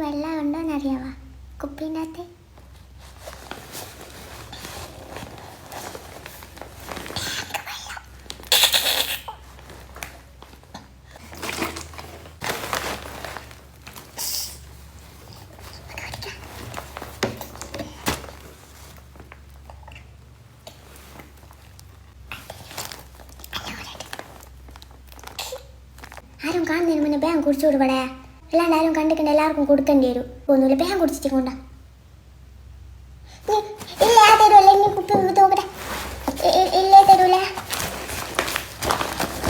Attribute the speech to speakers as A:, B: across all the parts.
A: വെള്ളം ഉണ്ടോയെന്നറിയാവാ കുപ്പീൻ്റെ അകത്ത്? ആരും കാണുന്നതിന് മുന്നേ ബാങ്ക് കുടിച്ചു കൊടുപടേ, അല്ലാണ്ട് ആരും കണ്ടിട്ടുണ്ട് എല്ലാവർക്കും കൊടുക്കേണ്ടി വരും. ഒന്നുമില്ല, ബാങ്ക് കുടിച്ചിട്ട് കൊണ്ടാ. ഇല്ല തരൂല, ഇനി കുപ്പി നോക്കട്ടെ. ഇല്ലേ തരൂല,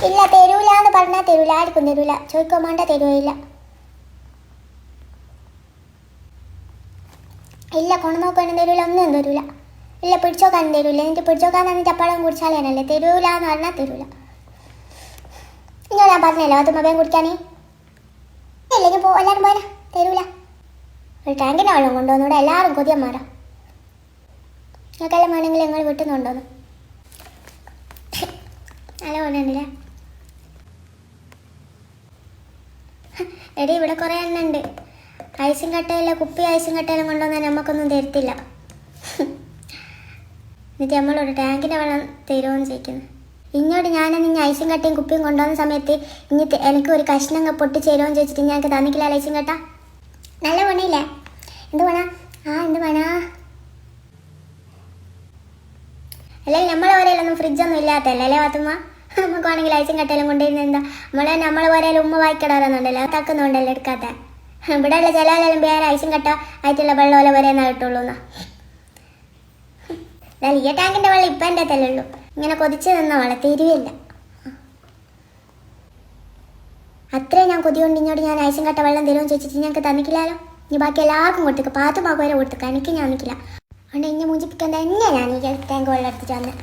A: ഇല്ല തരൂല എന്ന് പറഞ്ഞാൽ തരൂല, ആർക്കും തരൂല. ചോദിക്കാൻ വേണ്ട തരുവയില്ല. ഇല്ല കൊണ്ടു നോക്കാനും തരൂല, ഒന്നും തരൂല. ഇല്ല പിടിച്ചോക്കാനും തരൂല. എനിക്ക് പിടിച്ചോക്കാൻ തന്നിട്ട് അപ്പാളം കുടിച്ചാലേനല്ലേ. തരൂല എന്ന് പറഞ്ഞാൽ തരൂല. ഇന്നോട് ഞാൻ പറഞ്ഞല്ലോ അതുമ്മ വേഗം കുടിക്കാനേ. ഇല്ലെങ്കിൽ പോ, എല്ലാവരും പോരാ, തരൂല. ഒരു ടാങ്കിൻ്റെ വെള്ളം കൊണ്ടുവന്നൂടെ, എല്ലാവരും കൊതിയന്മാരാ. നിങ്ങൾക്കെല്ലാം വേണമെങ്കിൽ നിങ്ങൾ വീട്ടിൽ നിന്ന് കൊണ്ടുവന്നു. നല്ല കൊണ്ടുണ്ടല്ലേ എടി, ഇവിടെ കുറേ എണ്ണ ഉണ്ട്. ഐസും കട്ടയില്ല, കുപ്പി ഐസും കട്ടയിലും കൊണ്ടുവന്നാൽ നമുക്കൊന്നും തരത്തില്ല. എന്നിട്ട് നമ്മളോട് ടാങ്കിൻ്റെ വെള്ളം തരുമെന്ന് ചോദിക്കുന്നു. ഇങ്ങോട്ട് ഞാൻ ഐസും കട്ടയും കുപ്പിയും കൊണ്ടുവന്ന സമയത്ത് ഇനി എനിക്ക് ഒരു കഷ്ണം പൊട്ടിച്ചേരുമെന്ന് ചോദിച്ചിട്ട് ഞങ്ങൾക്ക് തന്നിക്കില്ല ഐസും കട്ട. നല്ല പണിയില്ലേ? എന്ത് വേണാ? എന്ത് വേണാ? അല്ലെങ്കിൽ നമ്മളെ വരയിലൊന്നും ഫ്രിഡ്ജൊന്നും ഇല്ലാത്തല്ലേ അല്ലേ പാത്തുമ്മ? നമുക്ക് വേണമെങ്കിൽ ഐസും കട്ടയിലും കൊണ്ടിരുന്ന എന്താ, നമ്മളെ വരയിൽ ഉമ്മ വായിക്കിടാറുന്നുണ്ടല്ലോ, തക്കുന്നുണ്ടല്ലോ എടുക്കാത്ത. ഇവിടെയുള്ള ചിലരെല്ലാം വേറെ ഐസും കട്ട ആയിട്ടുള്ള വെള്ളമല്ല വരെയെന്നാ കിട്ടുള്ളൂ എന്നാ. ഈ ടാങ്കിൻ്റെ വെള്ളം ഇപ്പം എൻ്റെ തല്ലേ ഉള്ളൂ. ഇങ്ങനെ കൊതിച്ച് നിന്ന വെള്ളം തരുവില്ല. അത്രയും ഞാൻ കൊതി കൊണ്ട് ഇങ്ങോട്ട് ഞാൻ ഐസും കട്ട വെള്ളം തരുമെന്ന് ചോദിച്ചിട്ട് ഞങ്ങൾക്ക് തന്നിക്കില്ലല്ലോ. ഇനി ബാക്കി എല്ലാവർക്കും കൊടുത്തേക്ക്, പാത്തുമാക്ക് വരെ കൊടുത്തേക്ക്, എനിക്ക് ഞാൻ നിൽക്കില്ല. അതുകൊണ്ട് ഇന്നെ മൂഞ്ചിപ്പിക്കാൻ തന്നെ ഞാൻ ഈ ടാങ്ക് വെള്ളം എടുത്തിട്ട് വന്നത്.